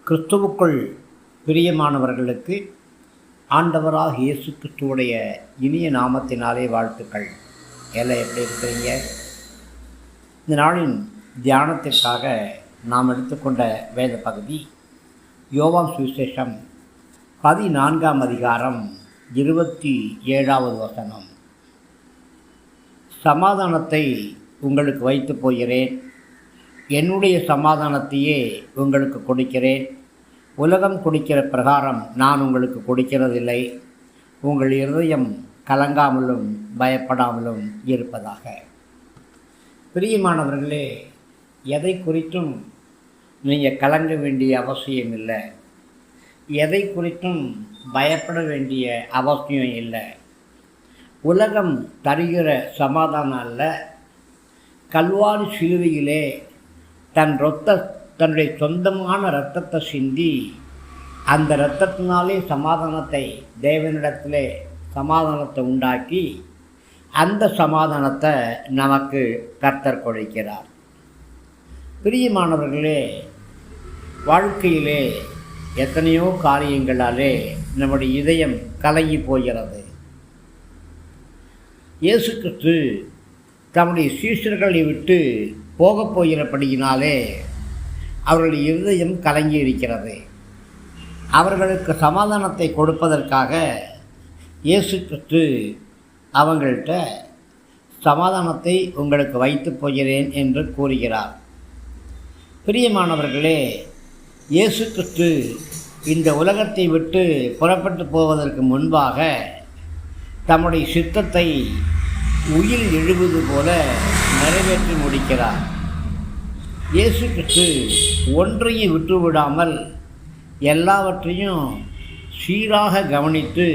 கிறிஸ்துவுக்குள் பிரியமானவர்களுக்கு ஆண்டவராக இயேசு கிறிஸ்துவுடைய இனிய நாமத்தினாலே வாழ்த்துக்கள். எல்லாம் எப்படி இருக்கிறீங்க? இந்த நாளின் தியானத்திற்காக நாம் எடுத்துக்கொண்ட வேத பகுதி யோவான் சுவிசேஷம் 14ஆம் அதிகாரம் 27வது வசனம். சமாதானத்தை உங்களுக்கு வைத்து போகிறேன், என்னுடைய சமாதானத்தையே உங்களுக்கு கொடுக்கிறேன். உலகம் கொடுக்கிற பிரகாரம் நான் உங்களுக்கு கொடுக்கிறதில்லை. உங்கள் இருதயம் கலங்காமலும் பயப்படாமலும் இருப்பதாக. பிரியமானவர்களே, எதை குறித்தும் நீங்கள் கலங்க வேண்டிய அவசியம் இல்லை, எதை குறித்தும் பயப்பட வேண்டிய அவசியம் இல்லை. உலகம் தருகிற சமாதானம் அல்ல, கல்வாரி சிலுவையிலே தன்னுடைய சொந்தமான இரத்தத்தை சிந்தி அந்த இரத்தத்தினாலே சமாதானத்தை தேவனிடத்திலே சமாதானத்தை உண்டாக்கி அந்த சமாதானத்தை நமக்கு கர்த்தர் கொடுக்கிறார். பிரியமானவர்களே, வாழ்க்கையிலே எத்தனையோ காரியங்களாலே நம்முடைய இதயம் கலங்கி போகிறது. இயேசு கிறிஸ்து தம்முடைய சீஷர்களை விட்டு போகப் போகிறபடியினாலே அவர்களுடைய இருதயம் கலங்கி இருக்கிறது. அவர்களுக்கு சமாதானத்தை கொடுப்பதற்காக இயேசு கிறிஸ்து அவங்கள்ட்ட சமாதானத்தை உங்களுக்கு வைத்து போகிறேன் என்று கூறுகிறார். பிரியமானவர்களே, இயேசு கிறிஸ்து இந்த உலகத்தை விட்டு புறப்பட்டு போவதற்கு முன்பாக தம்முடைய சித்தத்தை உயிர் எழுவது போல நிறைவேற்றி முடிக்கிறார். இயேசு கிறிஸ்து ஒன்றையும் விட்டுவிடாமல் எல்லாவற்றையும் சீராக கவனித்து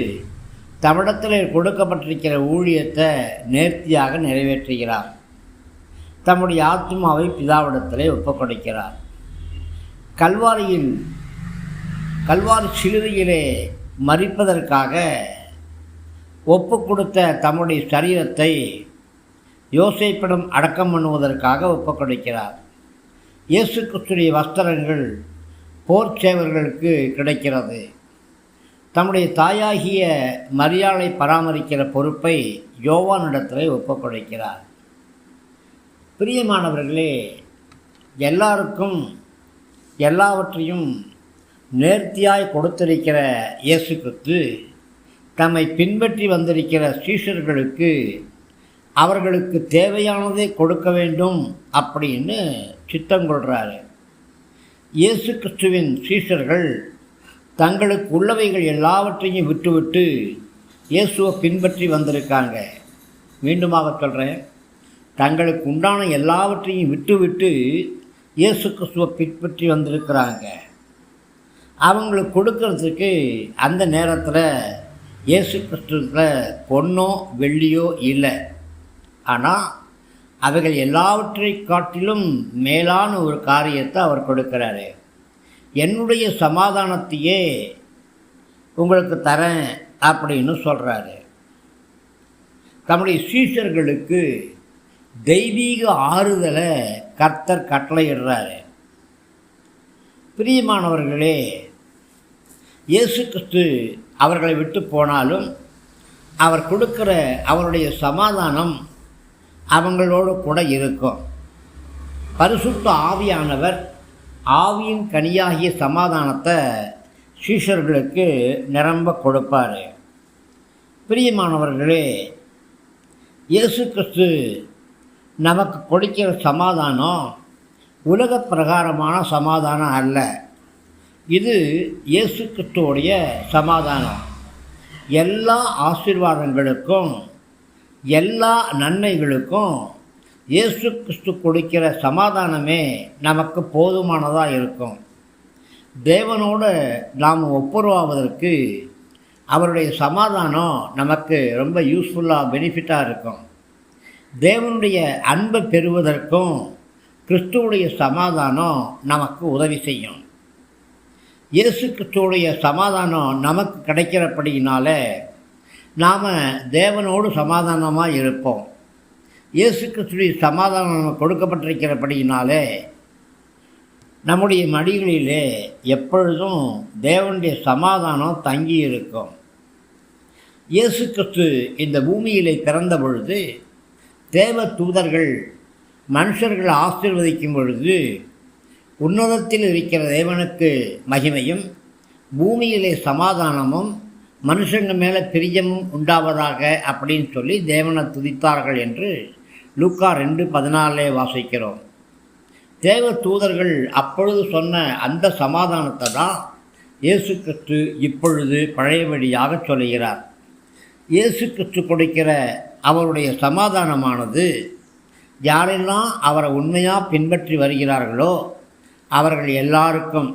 தம்மிடத்தில் கொடுக்கப்பட்டிருக்கிற ஊழியத்தை நேர்த்தியாக நிறைவேற்றுகிறார். தம்முடைய ஆத்மாவை பிதாவிடத்திலே ஒப்புக்கொடுக்கிறார். கல்வாரி சிலுவையிலே மரிப்பதற்காக ஒப்பு கொடுத்த தம்முடைய சரீரத்தை யோசேப்பிடம் அடக்கம் பண்ணுவதற்காக ஒப்புக் கொடுக்கிறார். இயேசு கிறிஸ்துடைய வஸ்திரங்கள் போர் சேவர்களுக்கு கிடைக்கிறது. தம்முடைய தாயாகிய மரியாளை பராமரிக்கிற பொறுப்பை யோவானிடத்தில் ஒப்புக் கொடுக்கிறார். பிரியமானவர்களே, எல்லாருக்கும் எல்லாவற்றையும் நேர்த்தியாய் கொடுத்திருக்கிற இயேசு கிறிஸ்து தம்மை பின்பற்றி வந்திருக்கிற சீஷர்களுக்கு அவர்களுக்கு தேவையானதை கொடுக்க வேண்டும் அப்படின்னு சித்தம் கொள்கிறாரு. இயேசு கிறிஸ்துவின் சீஷர்கள் தங்களுக்கு உள்ளவைகள் எல்லாவற்றையும் விட்டுவிட்டு இயேசுவை பின்பற்றி வந்திருக்காங்க. மீண்டுமாக சொல்கிறேன், தங்களுக்கு உண்டான எல்லாவற்றையும் விட்டுவிட்டு இயேசு கிறிஸ்துவை பின்பற்றி வந்திருக்கிறாங்க. அவங்களுக்கு கொடுக்கறதுக்கு அந்த நேரத்தில் இயேசு கிறிஸ்துவில் பொன்னோ வெள்ளியோ இல்லை. ஆனால் அவைகள் எல்லாவற்றை காட்டிலும் மேலான ஒரு காரியத்தை அவர் கொடுக்கிறாரு. என்னுடைய சமாதானத்தையே உங்களுக்கு தரேன் அப்படின்னு சொல்கிறாரு. தம்முடைய சீஷர்களுக்கு தெய்வீக ஆறுதலை கர்த்தர் கட்டளையிடுறாரு. பிரியமானவர்களே, இயேசு கிறிஸ்து அவர்களை விட்டு போனாலும் அவர் கொடுக்கிற அவருடைய சமாதானம் அவங்களோடு கூட இருக்கும். பரிசுத்த ஆவியானவர் ஆவியின் கனியாகிய சமாதானத்தை சீஷர்களுக்கு நிரம்ப கொடுப்பார். பிரியமானவர்களே, இயேசு கிறிஸ்து நமக்கு கொடுக்கிற சமாதானம் உலக பிரகாரமான சமாதானம் அல்ல. இது இயேசு கிறிஸ்துவோடைய சமாதானம். எல்லா ஆசீர்வாதங்களுக்கும் எல்லா நன்மைகளுக்கும் இயேசு கிறிஸ்து கொடுக்கிற சமாதானமே நமக்கு போதுமானதாக இருக்கும். தேவனோடு நாம் ஒப்புரவாவதற்கு அவருடைய சமாதானம் நமக்கு ரொம்ப யூஸ்ஃபுல்லாக பெனிஃபிட்டாக இருக்கும். தேவனுடைய அன்பை பெறுவதற்கும் கிறிஸ்துவுடைய சமாதானம் நமக்கு உதவி செய்யும். இயேசு கிறிஸ்துவுடைய சமாதானம் நமக்கு கிடைக்கிறபடியினால நாம் தேவனோடு சமாதானமாக இருப்போம். இயேசு கிறிஸ்துவின் சமாதானம் கொடுக்கப்பட்டிருக்கிறபடியினாலே நம்முடைய மடிகளிலே எப்பொழுதும் தேவனுடைய சமாதானம் தங்கி இருக்கும். இயேசு கிறிஸ்து இந்த பூமியிலே பிறந்த பொழுது தேவ தூதர்கள் மனுஷர்களை ஆசீர்வதிக்கும் பொழுது உன்னதத்தில் இருக்கிற தேவனுக்கு மகிமையும் பூமியிலே சமாதானமும் மனுஷங்க மேலே பிரியமும் உண்டாவதாக அப்படின்னு சொல்லி தேவனை துதித்தார்கள் என்று லூக்கா 2:14 வாசிக்கிறோம். தேவ தூதர்கள் அப்பொழுது சொன்ன அந்த சமாதானத்தை தான் இயேசு கிறிஸ்து இப்பொழுது பழையபடியாக சொல்லுகிறார். இயேசு கிறிஸ்து கொடுக்கிற அவருடைய சமாதானமானது யாரெல்லாம் அவரை உண்மையாக பின்பற்றி வருகிறார்களோ அவர்கள் எல்லாருக்கும்,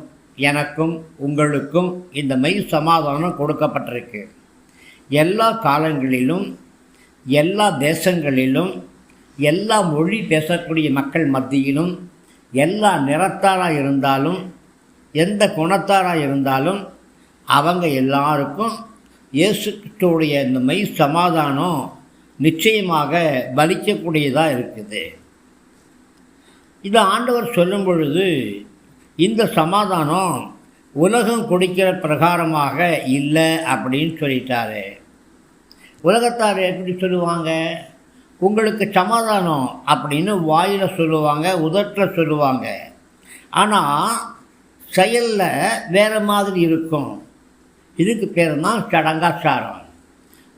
எனக்கும் உங்களுக்கும் இந்த மெய் சமாதானம் கொடுக்கப்பட்டிருக்கு. எல்லா காலங்களிலும் எல்லா தேசங்களிலும் எல்லா மொழி பேசக்கூடிய மக்கள் மத்தியிலும் எல்லா நிறத்தாராக இருந்தாலும் எந்த குணத்தாராக இருந்தாலும் அவங்க எல்லாருக்கும் இயேசு கிறிஸ்துவுடைய இந்த மெய் சமாதானம் நிச்சயமாக பலிக்கக்கூடியதாக இருக்குது. இது ஆண்டவர் சொல்லும் பொழுது இந்த சமாதானம் உலகம் கொடுக்கிற பிரகாரமாக இல்லை அப்படின்னு சொல்லிட்டாரு. உலகத்தார் எப்படி சொல்லுவாங்க? உங்களுக்கு சமாதானம் அப்படின்னு வாயில் சொல்லுவாங்க, உதட்டில் சொல்லுவாங்க. ஆனால் செயலில் வேறு மாதிரி இருக்கும். இதுக்கு பேர் தான் சடங்காச்சாரம்.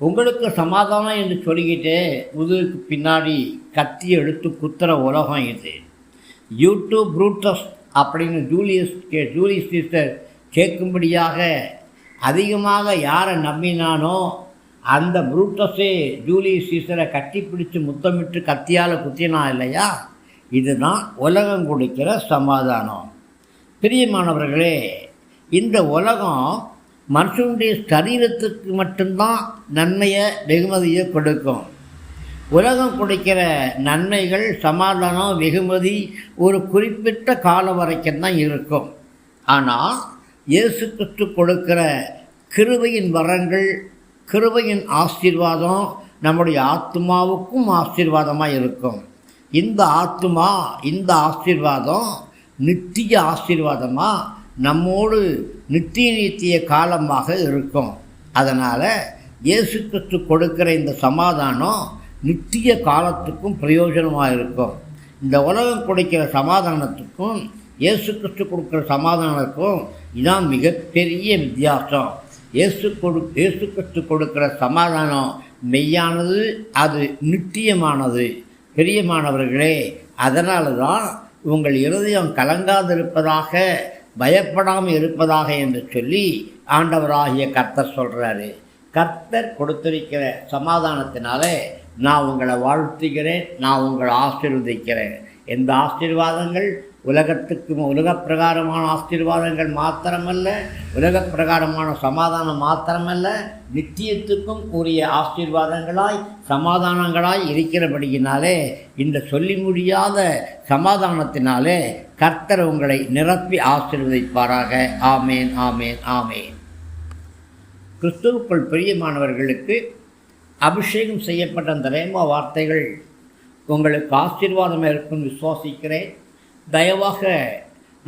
உங்களுக்கு சமாதானம் என்று சொல்லிக்கிட்டு முதுகுக்கு பின்னாடி கத்தி எடுத்து குத்துற உலகம் இது. யூடியூப் ப்ரூட்டஸ் அப்படின்னு ஜூலியஸ் சீசர் கேட்கும்படியாக அதிகமாக யாரை நம்பினானோ அந்த ப்ரூட்டஸே ஜூலியஸ் சீசரை கட்டி பிடிச்சி முத்தமிட்டு கத்தியால் குத்தினா இல்லையா? இதுதான் உலகம் கொடுக்கிற சமாதானம். பிரியமானவர்களே, இந்த உலகம் மனுஷனுடைய சரீரத்துக்கு மட்டும்தான் நன்மையை வெகுமதியை கொடுக்கும். உலகம் கொடுக்கிற நன்மைகள், சமாதானம், வெகுமதி ஒரு குறிப்பிட்ட காலம் வரைக்கும் தான் இருக்கும். ஆனால் இயேசு கிறிஸ்து கொடுக்கிற கிருபையின் வரங்கள், கிருபையின் ஆசீர்வாதம் நம்முடைய ஆத்மாவுக்கும் ஆசீர்வாதமாக இருக்கும். இந்த ஆத்மா, இந்த ஆசீர்வாதம் நித்திய ஆசீர்வாதமாக நம்மோடு நித்திய காலமாக இருக்கும். அதனால் இயேசு கிறிஸ்து கொடுக்கிற இந்த சமாதானம் நித்திய காலத்துக்கும் பிரயோஜனமாக இருக்கும். இந்த உலகம் கொடுக்கிற சமாதானத்துக்கும் இயேசு கிறிஸ்து கொடுக்குற சமாதானத்துக்கும் இதான் மிகப்பெரிய வித்தியாசம். இயேசு கிறிஸ்து கொடுக்குற சமாதானம் மெய்யானது, அது நித்தியமானது. பிரியமானவர்களே, அதனால தான் உங்கள் இருதயம் கலங்காதிருப்பதாக, பயப்படாமல் இருப்பதாக என்று சொல்லி ஆண்டவராகிய கர்த்தர் சொல்கிறாரு. கர்த்தர் கொடுத்திருக்கிற சமாதானத்தினாலே நான் உங்களை வாழ்த்துகிறேன், நான் உங்களை ஆசீர்வதிக்கிறேன். எந்த ஆசீர்வாதங்கள் உலக பிரகாரமான ஆசீர்வாதங்கள் மாத்திரமல்ல, உலக பிரகாரமான சமாதானம் மாத்திரமல்ல, நித்தியத்துக்கும் உரிய ஆசீர்வாதங்களாய் சமாதானங்களாய் இருக்கிறபடியினாலே இந்த சொல்லி முடியாத சமாதானத்தினாலே கர்த்தர் உங்களை நிரப்பி ஆசீர்வதிப்பாராக. ஆமேன், ஆமேன், ஆமேன். கிறிஸ்துவுக்குள் பிரியமானவர்களுக்கு அபிஷேகம் செய்யப்பட்ட அந்த ரேமா வார்த்தைகள் உங்களுக்கு ஆசீர்வாதமாக இருக்கும்னு விசுவாசிக்கிறேன். தயவாக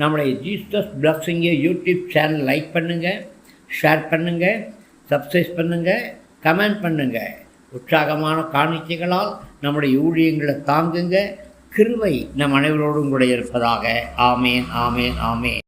நம்முடைய ஜீசஸ் பிளஸிங்கை யூடியூப் சேனல் லைக் பண்ணுங்கள், ஷேர் பண்ணுங்கள், சப்ஸ்கிரைப் பண்ணுங்கள், கமெண்ட் பண்ணுங்கள். உற்சாகமான காணிக்கைகளால் நம்முடைய ஊழியங்களை தாங்குங்க. கிருபை நம் அனைவரோடும் கூட இருப்பதாக. ஆமேன், ஆமேன், ஆமேன்.